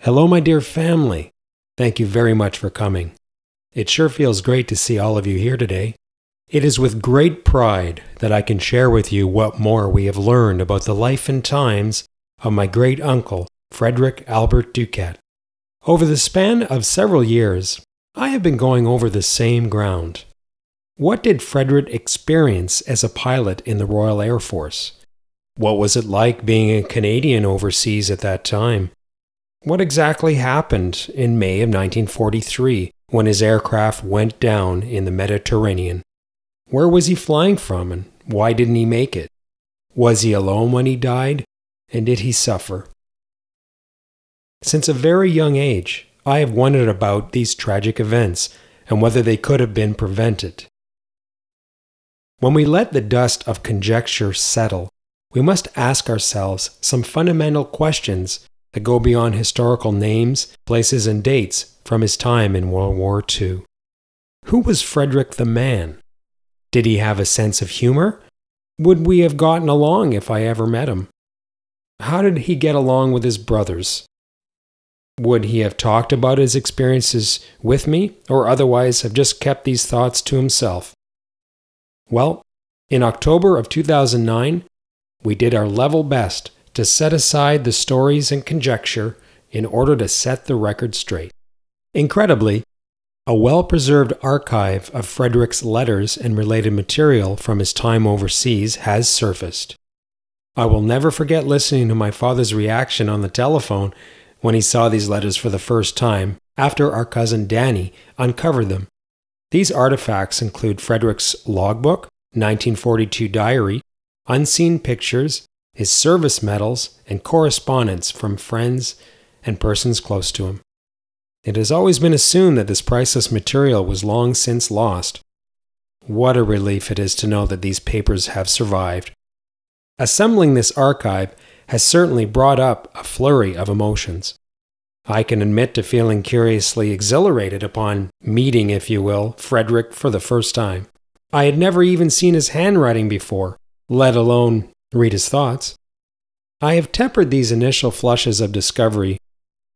Hello, my dear family. Thank you very much for coming. It sure feels great to see all of you here today. It is with great pride that I can share with you what more we have learned about the life and times of my great uncle, Frederick Albert Duquette. Over the span of several years, I have been going over the same ground. What did Frederick experience as a pilot in the Royal Air Force? What was it like being a Canadian overseas at that time? What exactly happened in May of 1943 when his aircraft went down in the Mediterranean? Where was he flying from and why didn't he make it? Was he alone when he died? And did he suffer? Since a very young age, I have wondered about these tragic events and whether they could have been prevented. When we let the dust of conjecture settle, we must ask ourselves some fundamental questions that go beyond historical names, places, and dates from his time in World War II. Who was Frederick the man? Did he have a sense of humor? Would we have gotten along if I ever met him? How did he get along with his brothers? Would he have talked about his experiences with me, or otherwise have just kept these thoughts to himself? Well, in October of 2009, we did our level best to set aside the stories and conjecture in order to set the record straight. Incredibly, a well-preserved archive of Frederick's letters and related material from his time overseas has surfaced. I will never forget listening to my father's reaction on the telephone when he saw these letters for the first time after our cousin Danny uncovered them. These artifacts include Frederick's logbook, 1942 diary, unseen pictures, his service medals, and correspondence from friends and persons close to him. It has always been assumed that this priceless material was long since lost. What a relief it is to know that these papers have survived. Assembling this archive has certainly brought up a flurry of emotions. I can admit to feeling curiously exhilarated upon meeting, if you will, Frederick for the first time. I had never even seen his handwriting before, let alone read his thoughts. I have tempered these initial flushes of discovery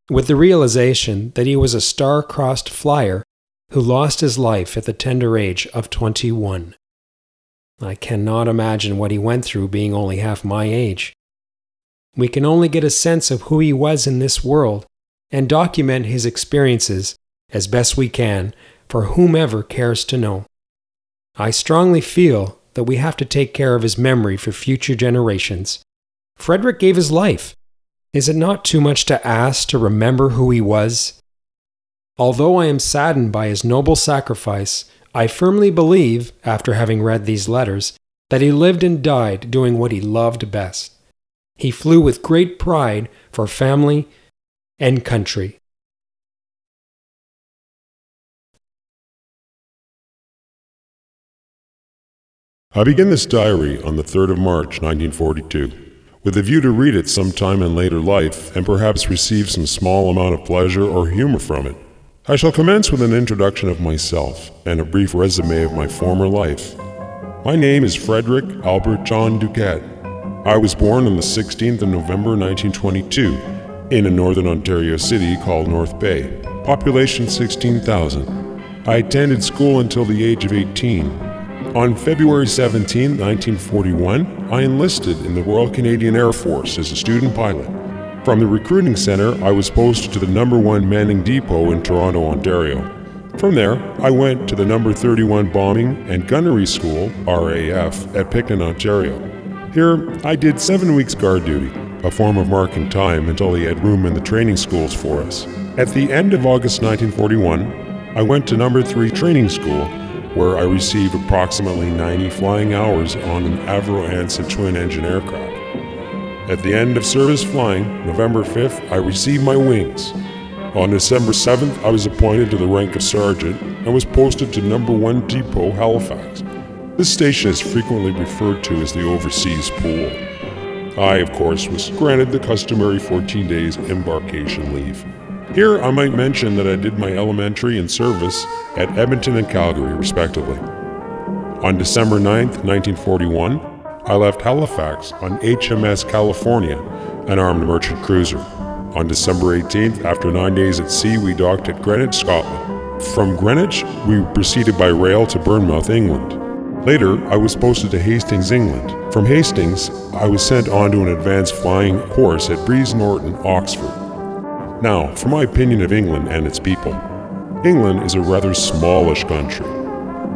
with the realization that he was a star-crossed flyer who lost his life at the tender age of 21. I cannot imagine what he went through being only half my age. We can only get a sense of who he was in this world and document his experiences as best we can for whomever cares to know. I strongly feel that we have to take care of his memory for future generations. Frederick gave his life. Is it not too much to ask to remember who he was? Although I am saddened by his noble sacrifice, I firmly believe, after having read these letters, that he lived and died doing what he loved best. He flew with great pride for family and country. I begin this diary on the 3rd of March, 1942, with a view to read it sometime in later life and perhaps receive some small amount of pleasure or humor from it. I shall commence with an introduction of myself and a brief resume of my former life. My name is Frederick Albert John Duquette. I was born on the 16th of November 1922 in a northern Ontario city called North Bay, population 16,000. I attended school until the age of 18. On February 17, 1941, I enlisted in the Royal Canadian Air Force as a student pilot. From the recruiting center, I was posted to the No. 1 Manning Depot in Toronto, Ontario. From there, I went to the No. 31 Bombing and Gunnery School, RAF, at Picton, Ontario. Here, I did 7 weeks guard duty, a form of marking time until they had room in the training schools for us. At the end of August 1941, I went to No. 3 Training School, where I received approximately 90 flying hours on an Avro Anson twin-engine aircraft. At the end of service flying, November 5th, I received my wings. On December 7th, I was appointed to the rank of sergeant and was posted to No. 1 Depot, Halifax. This station is frequently referred to as the Overseas Pool. I, of course, was granted the customary 14 days embarkation leave. Here, I might mention that I did my elementary and service at Edmonton and Calgary, respectively. On December 9th, 1941, I left Halifax on HMS California, an armed merchant cruiser. On December 18th, after 9 days at sea, we docked at Greenwich, Scotland. From Greenwich, we proceeded by rail to Bournemouth, England. Later, I was posted to Hastings, England. From Hastings, I was sent on to an advanced flying course at Breeze Norton, Oxford. Now, for my opinion of England and its people. England is a rather smallish country.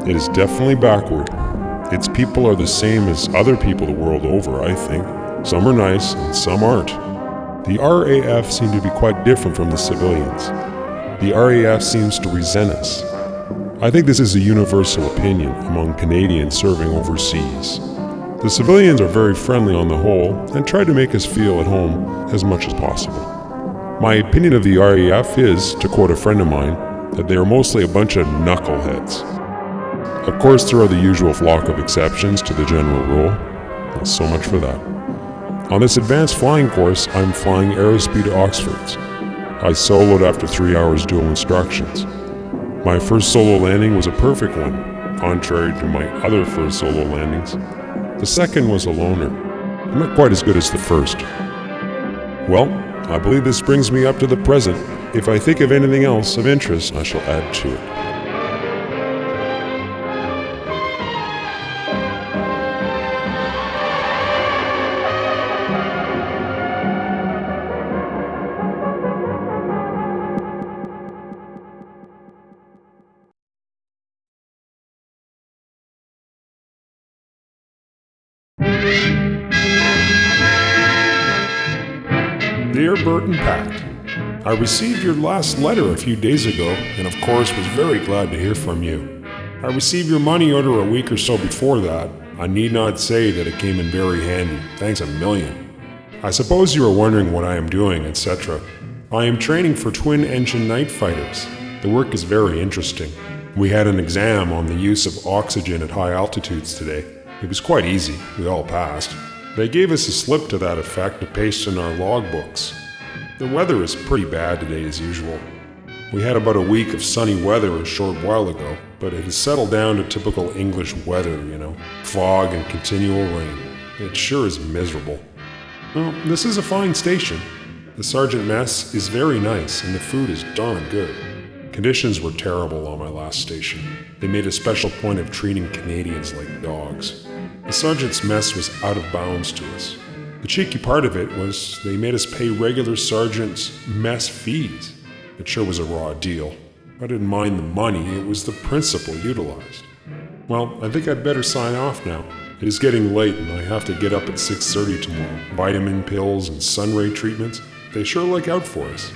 It is definitely backward. Its people are the same as other people the world over, I think. Some are nice and some aren't. The RAF seem to be quite different from the civilians. The RAF seems to resent us. I think this is a universal opinion among Canadians serving overseas. The civilians are very friendly on the whole and try to make us feel at home as much as possible. My opinion of the RAF is, to quote a friend of mine, that they are mostly a bunch of knuckleheads. Of course, there are the usual flock of exceptions to the general rule. Well, so much for that. On this advanced flying course, I'm flying Aerospeed Oxfords. I soloed after 3 hours dual instructions. My first solo landing was a perfect one, contrary to my other first solo landings. The second was a loner, not quite as good as the first. Well, I believe this brings me up to the present. If I think of anything else of interest, I shall add to it. Dear Bert and Pat, I received your last letter a few days ago and of course was very glad to hear from you. I received your money order a week or so before that. I need not say that it came in very handy. Thanks a million. I suppose you are wondering what I am doing, etc. I am training for twin-engine night fighters. The work is very interesting. We had an exam on the use of oxygen at high altitudes today. It was quite easy. We all passed. They gave us a slip to that effect to paste in our logbooks. The weather is pretty bad today as usual. We had about a week of sunny weather a short while ago, but it has settled down to typical English weather, you know. Fog and continual rain. It sure is miserable. Well, this is a fine station. The sergeant mess is very nice and the food is darn good. Conditions were terrible on my last station. They made a special point of treating Canadians like dogs. The sergeant's mess was out of bounds to us. The cheeky part of it was they made us pay regular sergeant's mess fees. It sure was a raw deal. I didn't mind the money, it was the principle utilized. Well, I think I'd better sign off now. It is getting late and I have to get up at 6:30 tomorrow. Vitamin pills and sunray treatments, they sure look out for us.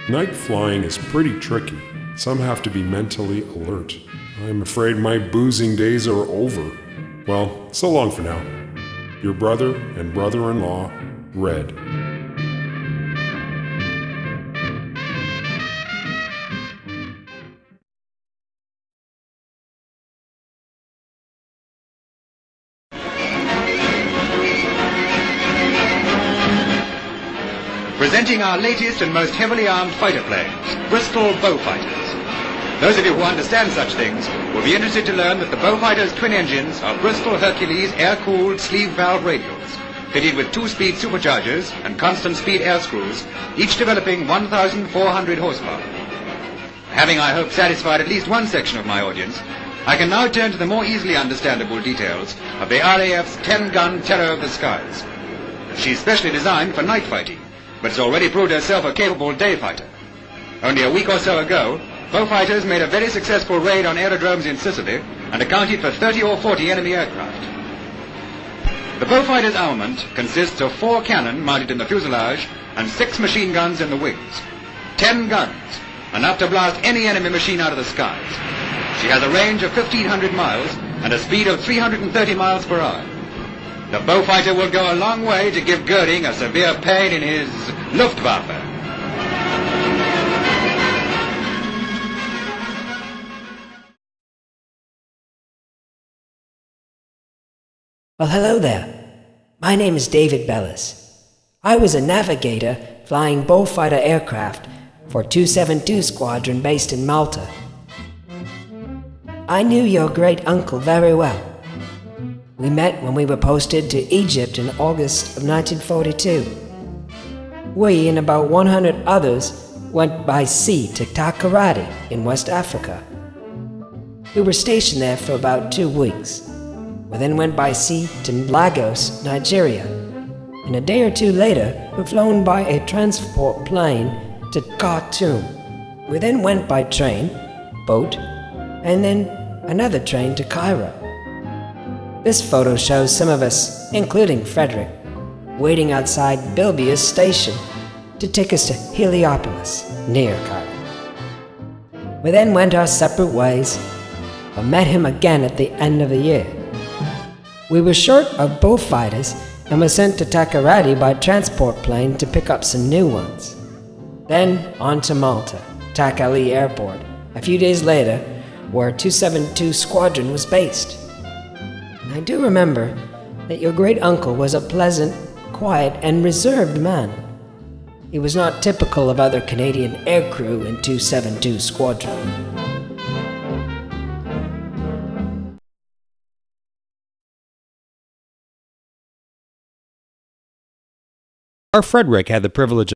Night flying is pretty tricky. Some have to be mentally alert. I'm afraid my boozing days are over. Well, so long for now. Your brother and brother-in-law, Red. Presenting our latest and most heavily armed fighter planes, Bristol Beaufighters. Those of you who understand such things will be interested to learn that the Beaufighters' twin engines are Bristol Hercules air-cooled sleeve valve radials, fitted with 2-speed superchargers and constant speed air screws, each developing 1,400 horsepower. Having, I hope, satisfied at least one section of my audience, I can now turn to the more easily understandable details of the RAF's 10-gun Terror of the Skies. She's specially designed for night fighting, but has already proved herself a capable day fighter. Only a week or so ago, Beaufighters made a very successful raid on aerodromes in Sicily and accounted for 30 or 40 enemy aircraft. The Beaufighters' armament consists of 4 cannon mounted in the fuselage and 6 machine guns in the wings. 10 guns, enough to blast any enemy machine out of the skies. She has a range of 1,500 miles and a speed of 330 miles per hour. The Beaufighter will go a long way to give Goering a severe pain in his Luftwaffe. Well, hello there. My name is David Bellis. I was a navigator flying Beaufighter aircraft for 272 Squadron based in Malta. I knew your great uncle very well. We met when we were posted to Egypt in August of 1942. We and about 100 others went by sea to Takoradi in West Africa. We were stationed there for about 2 weeks. We then went by sea to Lagos, Nigeria, and a day or two later were flown by a transport plane to Khartoum. We then went by train, boat, and then another train to Cairo. This photo shows some of us, including Frederick, waiting outside Bilbia's station to take us to Heliopolis, near Cairo. We then went our separate ways, but met him again at the end of the year. We were short of Beaufighters and were sent to Takoradi by transport plane to pick up some new ones. Then on to Malta, Tak Ali Airport, a few days later, where 272 Squadron was based. I do remember that your great uncle was a pleasant, quiet, and reserved man. He was not typical of other Canadian aircrew in 272 Squadron. Our Frederick had the privilege